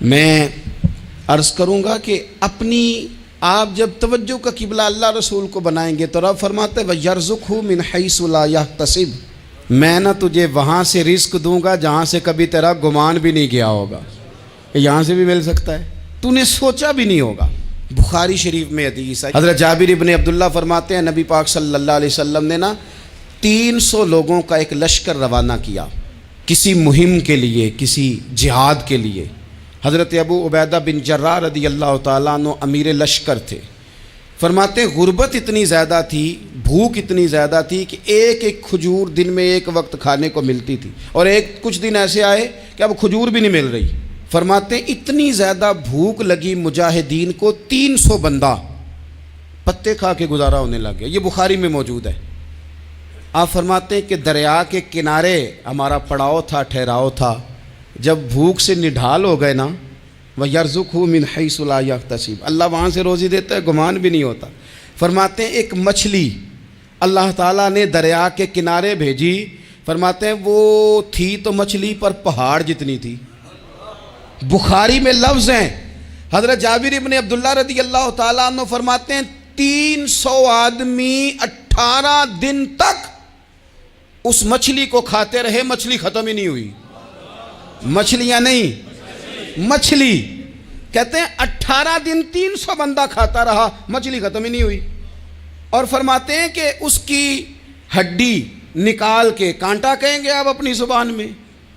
میں عرض کروں گا کہ اپنی آپ جب توجہ کا قبلہ اللہ رسول کو بنائیں گے تو رب فرماتے ہیں وَيَرْزُقْهُ مِنْ حَيْثُ لَا يَحْتَسِبُ، میں نہ تجھے وہاں سے رزق دوں گا جہاں سے کبھی تیرا گمان بھی نہیں گیا ہوگا، یہاں سے بھی مل سکتا ہے، تو نے سوچا بھی نہیں ہوگا۔ بخاری شریف میں حدیث ہے، حضرت جابر ابن عبداللہ فرماتے ہیں نبی پاک صلی اللہ علیہ وسلم نے 300 لوگوں کا ایک لشکر روانہ کیا کسی مہم کے لیے، کسی جہاد کے لیے۔ حضرت ابو عبیدہ بن جراح رضی اللہ تعالیٰ عنہ امیر لشکر تھے۔ فرماتے ہیں غربت اتنی زیادہ تھی، بھوک اتنی زیادہ تھی کہ ایک ایک کھجور دن میں ایک وقت کھانے کو ملتی تھی، اور کچھ دن ایسے آئے کہ اب کھجور بھی نہیں مل رہی۔ فرماتے ہیں اتنی زیادہ بھوک لگی مجاہدین کو، 300 بندہ پتے کھا کے گزارا ہونے لگ گیا۔ یہ بخاری میں موجود ہے۔ آپ فرماتے ہیں کہ دریا کے کنارے ہمارا پڑاؤ تھا، ٹھہراؤ تھا، جب بھوک سے نڈھال ہو گئے نا، وَيَرْزُقْهُ مِنْ حَيْثُ لَا يَحْتَسِبُ، اللہ وہاں سے روزی دیتا ہے، گمان بھی نہیں ہوتا۔ فرماتے ہیں ایک مچھلی اللہ تعالیٰ نے دریا کے کنارے بھیجی، فرماتے ہیں وہ تھی تو مچھلی پر پہاڑ جتنی تھی۔ بخاری میں لفظ ہیں، حضرت جابر ابن عبداللہ رضی اللہ تعالیٰ عنہ فرماتے ہیں 300 آدمی 18 دن تک اس مچھلی کو کھاتے رہے، مچھلی ختم ہی نہیں ہوئی۔ مچھلیاں نہیں، مچھلی کہتے ہیں 18 دن 300 بندہ کھاتا رہا، مچھلی ختم ہی نہیں ہوئی۔ اور فرماتے ہیں کہ اس کی ہڈی نکال کے، کانٹا کہیں گے آپ اپنی زبان میں،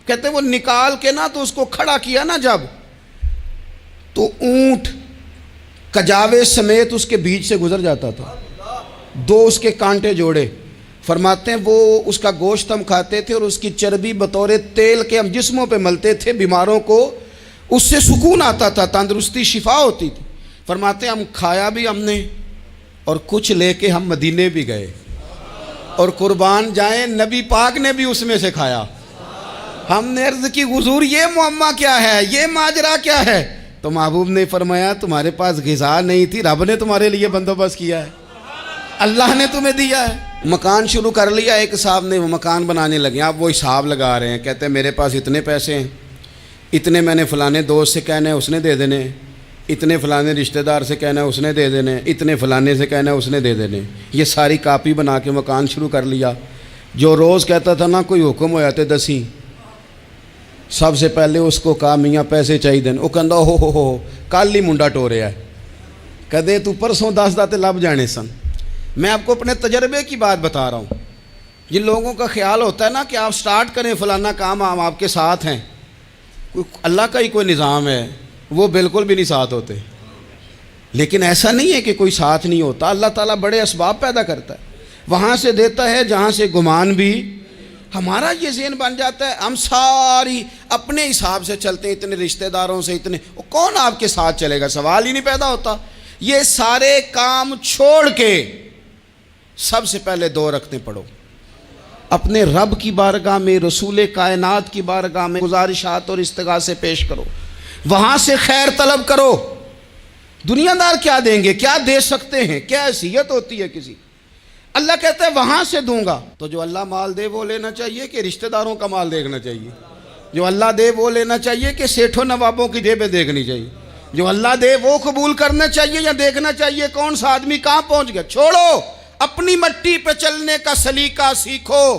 کہتے ہیں وہ نکال کے نا تو اس کو کھڑا کیا نا جب، تو اونٹ کجاوے سمیت اس کے بیچ سے گزر جاتا تھا، 2 اس کے کانٹے جوڑے۔ فرماتے ہیں وہ اس کا گوشت ہم کھاتے تھے اور اس کی چربی بطور تیل کے ہم جسموں پہ ملتے تھے، بیماروں کو اس سے سکون آتا تھا، تندرستی شفا ہوتی تھی۔ فرماتے ہیں ہم کھایا بھی ہم نے، اور کچھ لے کے ہم مدینے بھی گئے، اور قربان جائیں نبی پاک نے بھی اس میں سے کھایا۔ ہم نے عرض کی حضور یہ معمہ کیا ہے، یہ ماجرا کیا ہے؟ تو محبوب نے فرمایا تمہارے پاس غذا نہیں تھی، رب نے تمہارے لیے بندوبست کیا ہے، اللہ نے تمہیں دیا ہے۔ مکان شروع کر لیا، ایک صاحب نے وہ مکان بنانے لگے، آپ وہ حساب لگا رہے ہیں، کہتے ہیں میرے پاس اتنے پیسے ہیں، اتنے میں نے فلانے دوست سے کہنا ہے اس نے دے دینے، اتنے فلانے رشتہ دار سے کہنا ہے اس نے دے دینے، اتنے فلانے سے کہنا ہے اس نے دے دینے۔ یہ ساری کاپی بنا کے مکان شروع کر لیا۔ جو روز کہتا تھا نا کوئی حکم ہو جاتے 10 سب سے پہلے اس کو کہا میاں پیسے چاہیے دین، وہ کہندا ہو کل ہی منڈا ٹوریا ہے، کہتے تو پرسوں 10 داتے لب جانے سن۔ میں آپ کو اپنے تجربے کی بات بتا رہا ہوں۔ جن لوگوں کا خیال ہوتا ہے نا کہ آپ سٹارٹ کریں فلانا کام، ہم آپ کے ساتھ ہیں، اللہ کا ہی کوئی نظام ہے، وہ بالکل بھی نہیں ساتھ ہوتے۔ لیکن ایسا نہیں ہے کہ کوئی ساتھ نہیں ہوتا، اللہ تعالیٰ بڑے اسباب پیدا کرتا ہے، وہاں سے دیتا ہے جہاں سے گمان بھی۔ ہمارا یہ ذہن بن جاتا ہے ہم ساری اپنے حساب سے چلتے ہیں، اتنے رشتہ داروں سے، اتنے، کون آپ کے ساتھ چلے گا؟ سوال ہی نہیں پیدا ہوتا۔ یہ سارے کام چھوڑ کے سب سے پہلے 2 رکعتیں پڑھو، اپنے رب کی بارگاہ میں، رسول کائنات کی بارگاہ میں گزارشات اور استغاثے پیش کرو، وہاں سے خیر طلب کرو۔ دنیا دار کیا دیں گے، کیا دے سکتے ہیں، کیا حیثیت ہوتی ہے کسی؟ اللہ کہتا ہے وہاں سے دوں گا۔ تو جو اللہ مال دے وہ لینا چاہیے کہ رشتہ داروں کا مال دیکھنا چاہیے؟ جو اللہ دے وہ لینا چاہیے کہ سیٹھوں نوابوں کی جیبیں دیکھنی چاہیے؟ جو اللہ دے وہ قبول کرنا چاہیے یا دیکھنا چاہیے کون سا آدمی کہاں پہنچ گیا؟ چھوڑو، اپنی مٹی پہ چلنے کا سلیقہ سیکھو۔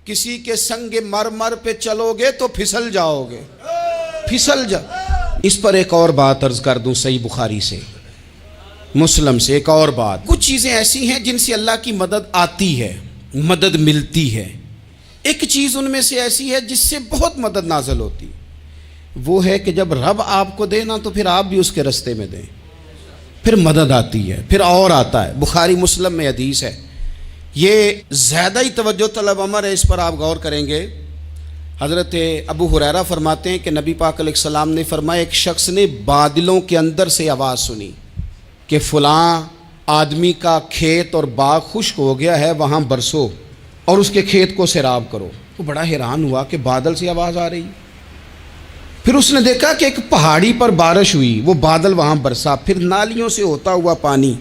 کسی کے سنگ مرمر پہ چلو گے تو پھسل جاؤ گے، پھسل جا۔ اس پر ایک اور بات عرض کر دوں، صحیح بخاری سے، مسلم سے ایک اور بات۔ کچھ چیزیں ایسی ہیں جن سے اللہ کی مدد آتی ہے، مدد ملتی ہے۔ ایک چیز ان میں سے ایسی ہے جس سے بہت مدد نازل ہوتی، وہ ہے کہ جب رب آپ کو دے نا تو پھر آپ بھی اس کے رستے میں دیں، پھر مدد آتی ہے، پھر اور آتا ہے۔ بخاری مسلم میں حدیث ہے، یہ زیادہ ہی توجہ طلب امر ہے، اس پر آپ غور کریں گے۔ حضرت ابو ہریرہ فرماتے ہیں کہ نبی پاک علیہ السلام نے فرمایا ایک شخص نے بادلوں کے اندر سے آواز سنی کہ فلاں آدمی کا کھیت اور باغ خشک ہو گیا ہے، وہاں برسو اور اس کے کھیت کو سیراب کرو۔ وہ بڑا حیران ہوا کہ بادل سے آواز آ رہی۔ پھر اس نے دیکھا کہ ایک پہاڑی پر بارش ہوئی، وہ بادل وہاں برسا، پھر نالیوں سے ہوتا ہوا پانی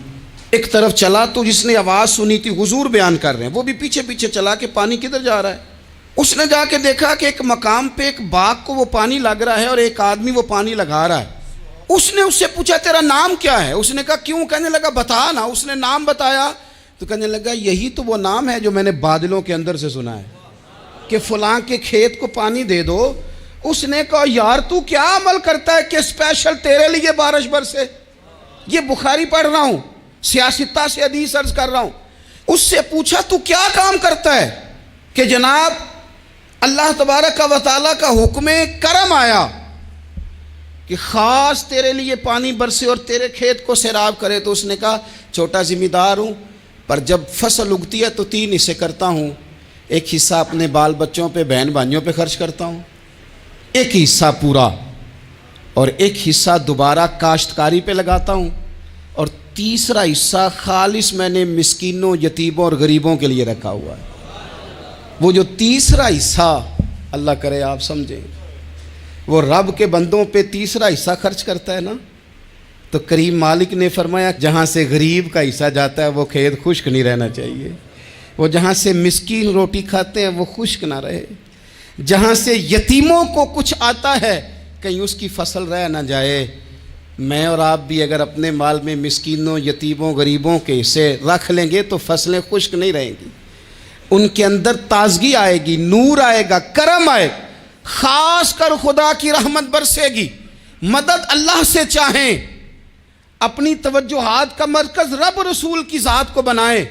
ایک طرف چلا، تو جس نے آواز سنی تھی، حضور بیان کر رہے ہیں، وہ بھی پیچھے پیچھے چلا کہ پانی کدھر جا رہا ہے۔ اس نے جا کے دیکھا کہ ایک مقام پہ ایک باغ کو وہ پانی لگ رہا ہے اور ایک آدمی وہ پانی لگا رہا ہے. اس نے اس سے پوچھا تیرا نام کیا ہے؟ اس نے کہا کیوں؟ کہنے لگا بتا نا. اس نے نام بتایا تو کہنے لگا یہی تو وہ نام ہے جو میں نے بادلوں کے اندر سے سنا ہے کہ فلاں کے کھیت کو پانی دے دو. اس نے کہا یار تو کیا عمل کرتا ہے کہ اسپیشل تیرے لیے بارش برسے؟ یہ بخاری پڑھ رہا ہوں، سیاستہ سے حدیث عرض کر رہا ہوں. اس سے پوچھا تو کیا کام کرتا ہے کہ جناب اللہ تبارک و تعالیٰ کا حکم کرم آیا کہ خاص تیرے لیے پانی برسے اور تیرے کھیت کو سیراب کرے؟ تو اس نے کہا چھوٹا ذمہ دار ہوں، پر جب فصل اگتی ہے تو 3 حصے کرتا ہوں. ایک حصہ اپنے بال بچوں پہ، بہن بھائیوں پہ خرچ کرتا ہوں، ایک حصہ پورا، اور ایک حصہ دوبارہ کاشتکاری پہ لگاتا ہوں، اور تیسرا حصہ خالص میں نے مسکینوں، یتیموں اور غریبوں کے لیے رکھا ہوا ہے. وہ جو تیسرا حصہ اللہ کرے آپ سمجھیں، وہ رب کے بندوں پہ تیسرا حصہ خرچ کرتا ہے نا، تو کریم مالک نے فرمایا جہاں سے غریب کا حصہ جاتا ہے وہ کھیت خشک نہیں رہنا چاہیے. وہ جہاں سے مسکین روٹی کھاتے ہیں وہ خشک نہ رہے. جہاں سے یتیموں کو کچھ آتا ہے کہیں اس کی فصل رہ نہ جائے. میں اور آپ بھی اگر اپنے مال میں مسکینوں، یتیموں، غریبوں کے حصے رکھ لیں گے تو فصلیں خشک نہیں رہیں گی. ان کے اندر تازگی آئے گی، نور آئے گا، کرم آئے گا، خاص کر خدا کی رحمت برسے گی. مدد اللہ سے چاہیں، اپنی توجہات کا مرکز رب رسول کی ذات کو بنائیں.